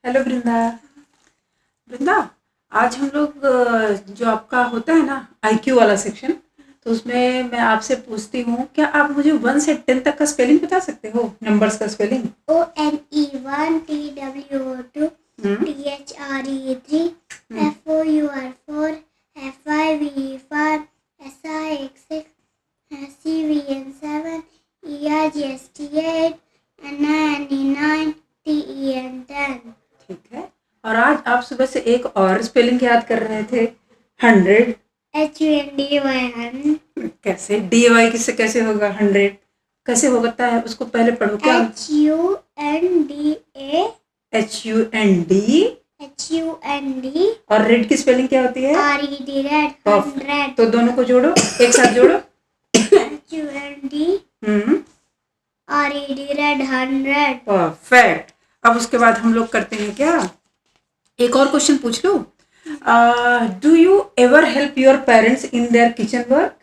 Hello वृंदा। वृंदा, आज हम लोग जो आपका होता है ना आईक्यू वाला सेक्शन, तो उसमें मैं आपसे पूछती हूँ, क्या आप मुझे 1 से 10 तक का स्पेलिंग बता सकते हो, नंबर्स का spelling? ONE 1 TWO 2 THRE 3 FOUR 4 FIVE 5 SIX 6 CVN 7 ERGST 8 NINE 9 TEN 10। ठीक है। और आज आप सुबह से एक और स्पेलिंग याद कर रहे थे, 100। HUNDY कैसे डी वाई किससे कैसे होगा 100? कैसे हो सकता है, उसको पहले पढ़ो। क्या? HUNDA HUND। और रेड की स्पेलिंग क्या होती है? RED red 100। तो दोनों को जोड़ो, एक साथ जोड़ो। HUND RED red 100। परफेक्ट। अब उसके बाद हम लोग करते हैं क्या, एक और क्वेश्चन पूछ लो। Do you ever help your parents in their kitchen work?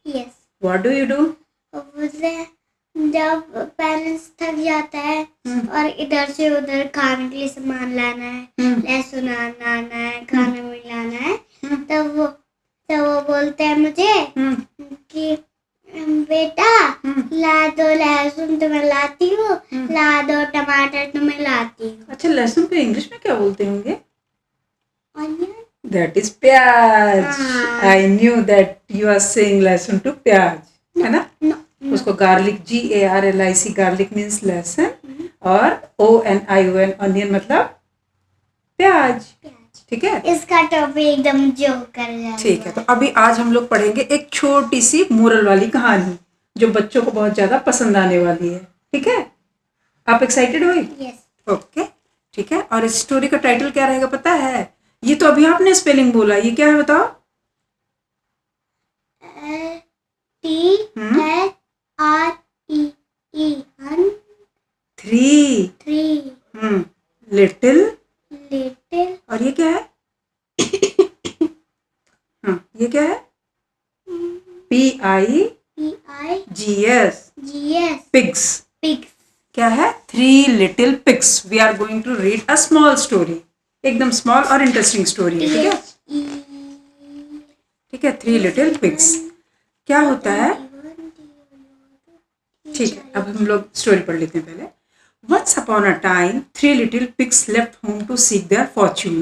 Yes. What do you do? जब पेरेंट्स थक जाता है और इधर से उधर खाने के लिए सामान लाना है, लहसुन आना है, खाना मिलाना है, तब वो बोलते हैं मुझे कि बेटा ला दो लहसुन तो मैं लाती हूँ, ला दो टमाटर तो मैं लाती हूँ। अच्छा, लहसुन को इंग्लिश में क्या बोलते होंगे? ऑनियन। दैट इज प्याज। I knew that you are saying लहसुन टू प्याज, है ना? उसको गार्लिक, GARLIC, गार्लिक मीन्स लहसुन, और ONION ऑनियन मतलब प्याज। ठीक है, इसका टॉपिक एकदम जोकर है। ठीक है। तो अभी आज हम लोग पढ़ेंगे एक छोटी सी मोरल वाली कहानी, जो बच्चों को बहुत ज्यादा पसंद आने वाली है। ठीक है, आप एक्साइटेड हो? यस। ओके, ठीक है। और इस स्टोरी का टाइटल क्या रहेगा पता है? ये तो अभी आपने स्पेलिंग बोला, ये क्या है बताओ? THREE 3। लिटिल। लिटिल। और ये क्या है? ये क्या है? PIGS pigs. क्या है? 3 little pigs. We are going to read a small story, एकदम स्मॉल और इंटरेस्टिंग स्टोरी है। ठीक है, ठीक है। 3 लिटिल पिग्स क्या होता है? ठीक है, अब हम लोग स्टोरी पढ़ लेते हैं पहले। Once upon a time, 3 little pigs left home to seek their fortune.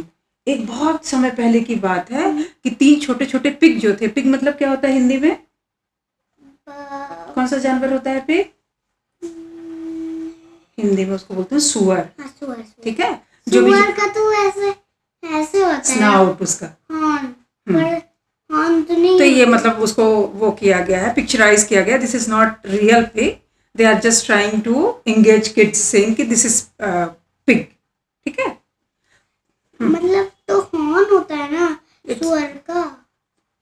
एक बहुत समय पहले की बात है कि 3 छोटे छोटे पिग जो थे, पिग मतलब क्या होता है हिंदी में? कौन सा जानवर होता है पिग? हिंदी में उसको बोलते हैं सुअर। ठीक है, जो भी सुअर का तो ऐसे होता है स्नाउट उसका। तो नहीं। तो ये मतलब उसको वो किया गया है, पिक्चराइज किया गया। This is not real pig, they are just trying to engage kids saying कि दिस इज पिग। ठीक है, मतलब तो हॉर्न होता है ना सुअर का।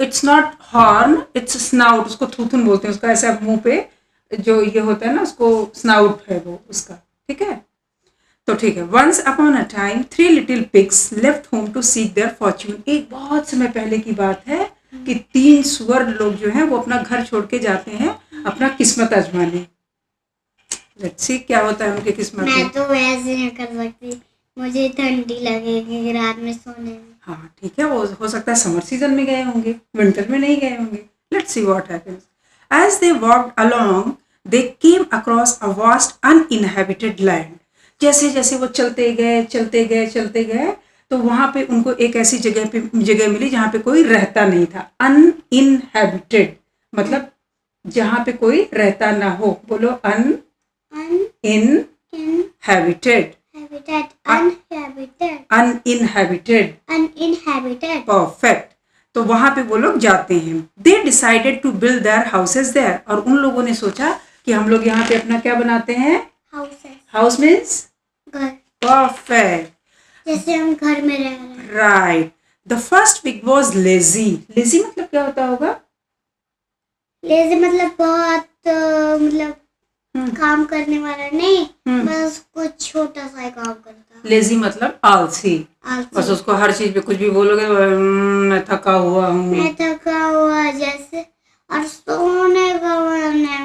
It's not horn, it's snout. उसको थूथुन बोलते हैं, उसका ऐसा मुंह पे जो ये होता है ना, उसको स्नाउट है वो उसका। ठीक है, तो ठीक है। Once upon a time 3 little pigs left home to seek their fortune. एक बहुत समय पहले की बात है कि 3 सुअर लोग जो हैं वो अपना घर छोड़ के जाते हैं अपना किस्मत आजमाने। लेट्स सी क्या होता है उनके किस्मत में। मैं तो वैसे नहीं कर सकती, मुझे ठंडी लगेगी रात में सोने में। हाँ ठीक है, वो हो सकता है समर सीजन में गए होंगे, विंटर में नहीं गए होंगे। Let's see what happens. As they walked along they came across a vast uninhabited land. जैसे जैसे वो चलते गए, तो वहां पे उनको एक ऐसी जगह मिली जहाँ पे कोई रहता नहीं था। अनइनहेबिटेड मतलब जहाँ पे कोई रहता ना हो। बोलो अनइनहेबिटेड। अनइनहेबिटेड। परफेक्ट। तो वहां पे वो लोग जाते हैं। They decided to build their houses there. और उन लोगों ने सोचा कि हम लोग यहाँ पे अपना क्या बनाते हैं? हाउस मीन्स घर। परफेक्ट, जैसे हम घर में रह रहे हैं। Right. The first pig was lazy. Lazy मतलब क्या होता होगा? लेजी मतलब बहुत मतलब काम करने वाला नहीं, बस कुछ छोटा सा काम करता। लेजी मतलब आलसी। बस उसको हर चीज पे कुछ भी बोलोगे मैं थका हुआ हूँ, जैसे। और सोने का मन है,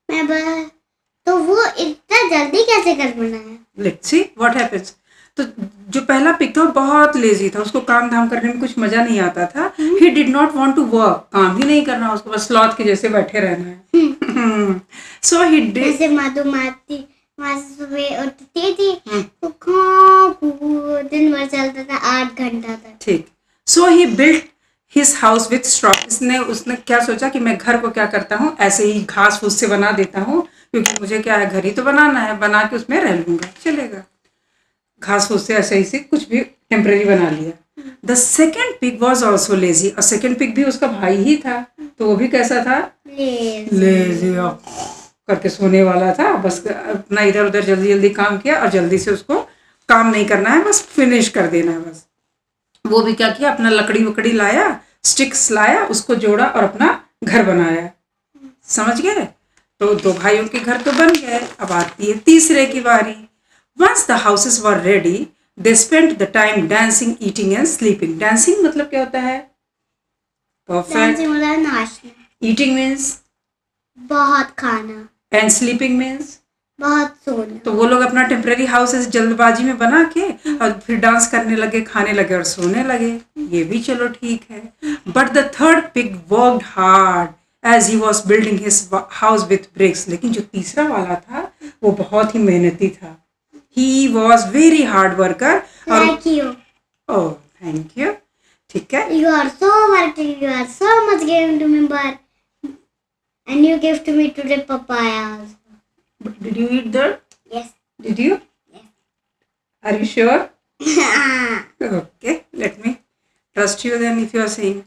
मैं बस तो वो इतना जल्दी कैसे घर बनाया? Let's see what happens. तो जो पहला पिग था वो बहुत लेजी था, उसको काम धाम करने में कुछ मजा नहीं आता था। He did not want to work, काम ही नहीं करना उसको, बस स्लॉथ के जैसे बैठे रहना है। सो ही डिड, जैसे मधुमाती वहां से सुबह उठती थी तो दिन भर चलता था 8 घंटा तक। ठीक। So he built his house with straw. उसने क्या सोचा कि मैं घर को क्या करता हूँ, ऐसे ही घास फूस से बना देता हूँ, क्योंकि मुझे क्या है, घर ही तो बनाना है, बना के उसमें रह लूंगा, चलेगा। घास फूस से ऐसे ही से कुछ भी टेम्परेरी बना लिया। The second pig was also lazy, और सेकेंड पिग भी उसका भाई ही था, तो वो भी कैसा था, लेजी करके सोने वाला था। बस अपना इधर उधर जल्दी जल्दी काम किया, और जल्दी से उसको काम नहीं करना है, बस फिनिश कर देना है बस। वो भी क्या किया, अपना लकड़ी वकड़ी लाया, स्टिक्स लाया, उसको जोड़ा और अपना घर बनाया। समझ गए? तो 2 भाइयों के घर तो बन गए। अब आती है तीसरे की बारी। Once the houses were ready they spent the time dancing, eating and sleeping. Dancing मतलब क्या होता है? परफेक्ट। नाचना। ईटिंग मीन्स बहुत खाना। एंड स्लीपिंग मीन्स बहुत सोना। तो वो लोग अपना टेम्परेरी हाउसेस जल्दबाजी में बना के और फिर डांस करने लगे, खाने लगे और सोने लगे। ये भी चलो ठीक है। But the third pig worked hard as he was building his house with bricks. लेकिन जो तीसरा वाला था वो बहुत ही मेहनती था। He was very hard worker. Like you. Oh thank you. ठीक है। You are so working. You are so much giving to me, but and you give to me today papaya also. But did you eat that? Yes. Did you? Yes. Are you sure? Okay, let me trust you then if you are saying.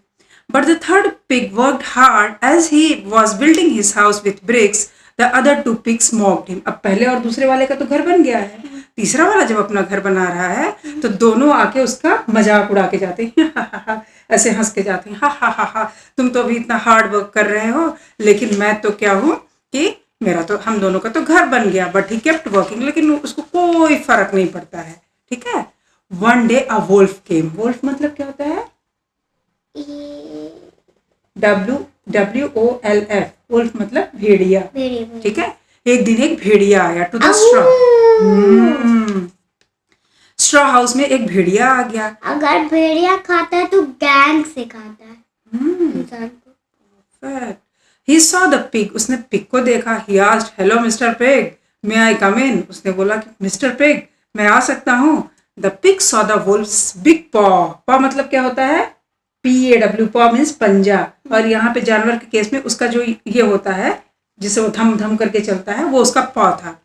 But the third pig worked hard as he was building his house with bricks. The other 2 pigs mocked him. अब पहले और दूसरे वाले का तो घर बन गया है, तीसरा वाला जब अपना घर बना रहा है तो दोनों आके उसका मजाक उड़ा के जाते हैं, ऐसे हंस के जाते हैं, हा हा हा हा, तुम तो अभी इतना हार्ड वर्क कर रहे हो, लेकिन मैं तो क्या हूँ कि मेरा तो, हम दोनों का तो घर बन गया। बट ही केप्ट वर्किंग, लेकिन उसको कोई फर्क नहीं पड़ता है। ठीक है। One day a wolf came. Wolf मतलब क्या होता है? WWOLF। वुल्फ मतलब भेड़िया। ठीक है। एक दिन एक भेड़िया आया टू द स्ट्रॉ हाउस में। एक भेड़िया आ गया। अगर भेड़िया खाता है तो गैंग से खाता है इंसान को। He saw the pig. उसने पिग को देखा। He asked, "Hello, Mr. Pig. May I come in?" उसने बोला कि मिस्टर पिग, मैं आ सकता हूँ। The pig saw the wolf's big paw. paw मतलब क्या होता है? PAW। paw means पंजा। और यहाँ पे जानवर के केस में उसका जो ये होता है जिसे वो धम धम करके चलता है, वो उसका paw था।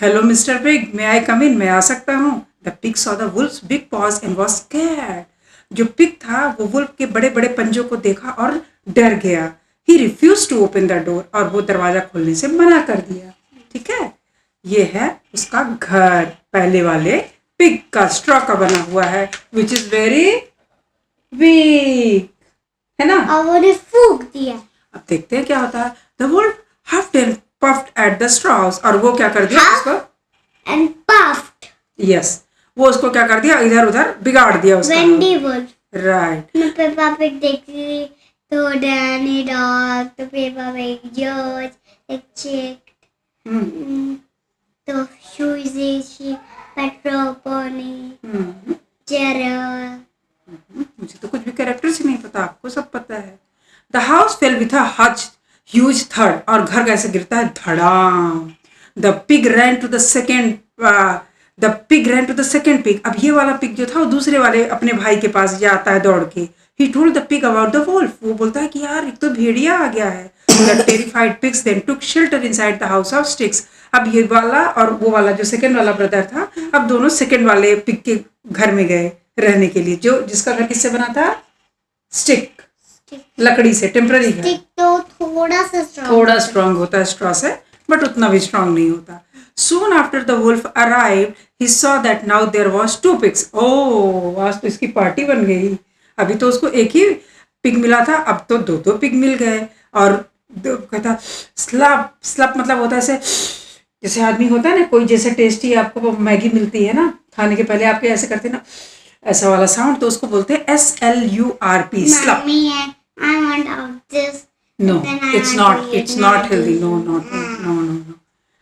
Hello, Mr. Pig. May I come in? मैं आ सकता हूँ। The pig saw the wolf's big paws and was scared. जो पिग था वो वुल्फ के बड़े बड़े पंजों को देखा और डर गया। He refused to open the door. और वो दरवाजा खोलने से मना कर दिया। ठीक है। ये है उसका घर, पहले वाले पिग का, स्ट्रॉ का बना हुआ है, विच इज वेरी वीक, है ना। और वो ने फूंक दिया। अब देखते हैं क्या होता है। The wolf huffed and puffed at the straw house. और वो क्या कर दिया उसको? And puffed. Yes. वो उसको क्या कर दिया? इधर उधर बिगाड़ दिया उसका। Wendy Wolf. Right. मैं पेपा पिग देखती थी तो डैनी डॉग, तो पेपा पिग जॉर्ज, एक चिक, तो शूजी शी, पेट्रो पोनी, जेरो। मुझे तो कुछ भी कैरेक्टर से नहीं पता, आपको सब पता है। The house fell with a huge थर्ड। और घर कैसे गिरता है? धड़ाम। The pig ran to the second pig. अब ये वाला पिग जो था वो दूसरे वाले अपने भाई के पास जाता है दौड़ के। He told the pig about the wolf. वो बोलता है कि यार एक तो भेड़िया आ गया है। The terrified pigs then took shelter inside the house of sticks. अब ये वाला और वो वाला जो सेकंड वाला ब्रदर था, अब दोनों सेकंड वाले पिग के घर में गए रहने के लिए, जो जिसका घर किससे बना था? स्टिक, लकड़ी से, टेम्पररी घर। स्टिक तो थोड़ा स्ट्रॉन्ग होता है स्ट्रॉ से, बट उतना भी स्ट्रॉन्ग नहीं होता। Soon after the wolf arrived, he saw that now there was 2 pigs. Oh, आज तो इसकी पार्टी बन गई। अभी तो उसको एक ही पिग मिला था, अब तो 2 पिग मिल गए। और कहता स्लप मतलब होता है ऐसे, जैसे आदमी होता है ना, कोई जैसे टेस्टी आपको मैगी मिलती है ना, खाने के पहले आपके ऐसे करते हैं ना, ऐसा वाला साउंड, तो उसको बोलते हैं SLURP, slurp. I want of this. No, it's not healthy. No.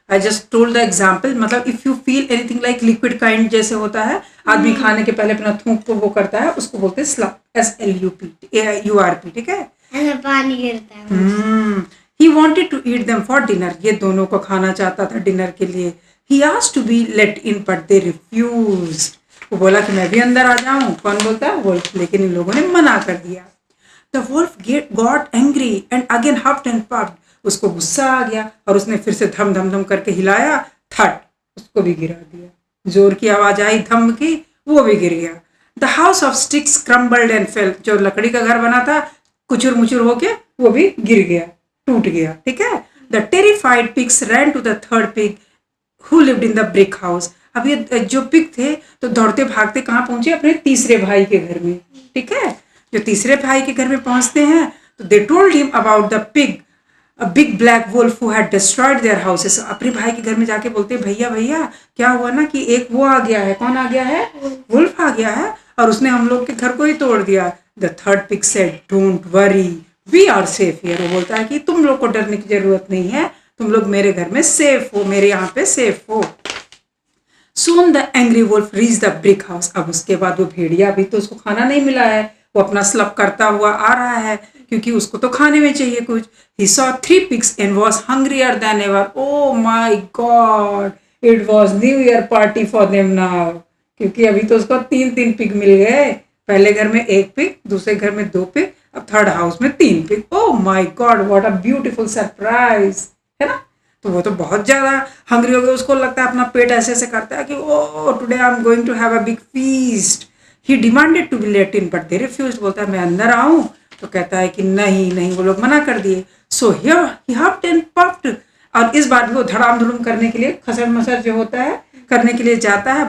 I just told the example, मतलब if you feel anything like liquid kind जैसे होता है, आदमी खाने के पहले अपना थूक को वो करता है, उसको बोलते हैं स्लप, SLUP, ठीक है। ऐसा पानी गिरता है। He wanted to eat them for dinner. ये दोनों को खाना चाहता था डिनर के लिए। He asked to be let in, but they refused. वो बोला कि मैं भी अंदर आ जाऊं। कौन बोलता है? वुल्फ। लेकिन इन लोगों ने मना कर दिया। The wolf got angry and again huffed and puffed. उसको गुस्सा आ गया और उसने फिर से धम धम धम करके हिलाया, थट, उसको भी गिरा दिया। जोर की आवाज आई धम की, वो भी गिर गया। The house of sticks crumbled and fell. जो लकड़ी का घर बना था, कुचुर मुचुर होके वो भी गिर गया, टूट गया, ठीक है। The terrified pigs ran to the third pig who lived in the brick house. अब ये जो पिग थे तो दौड़ते भागते कहाँ पहुंचे? अपने तीसरे भाई के घर में, ठीक है। जो तीसरे भाई के घर में पहुंचते हैं तो they told him about the pig, a big black wolf who had destroyed their houses. अपने भाई के घर में जाके बोलते भैया भैया क्या हुआ ना कि एक वो आ गया है। कौन आ गया है? वुल्फ आ गया है और उसने हम लोग के घर को ही तोड़ दिया। The third pig said don't worry, we are safe here. वो बोलता है कि तुम लोग को डरने की जरूरत नहीं है, तुम लोग मेरे घर में सेफ हो, मेरे यहाँ पे सेफ हो। Soon the angry wolf reached the brick house. अब उसके बाद वो भेड़िया, अभी तो उसको खाना नहीं मिला है, वो अपना स्लप करता हुआ आ रहा है क्योंकि उसको तो खाने में चाहिए कुछ। He saw 3 pigs and was hungrier than ever. Oh my God! It was New Year party for them now. क्योंकि अभी तो उसको 3 पिग मिल गए। पहले घर में 1 पिग, दूसरे घर में 2 पिग, अब थर्ड हाउस में 3 pig. Oh my God! What a beautiful surprise! है ना? तो वो तो बहुत ज़्यादा हंग्री हो गया। उसको लगता है अपना पेट ऐसे ऐसे करता है कि oh today I am going to have a big feast. He demanded to be let in but they refused. बोलता है मैं अंदर आऊँ, तो कहता है कि नहीं नहीं, वो लोग मना कर दिए। सो ही हफ्ड एंड पफ्ड, और इस बार भी वो धड़ाम धुड़ुम करने के लिए, खसड़ मसड़ जो होता है करने के लिए जाता है।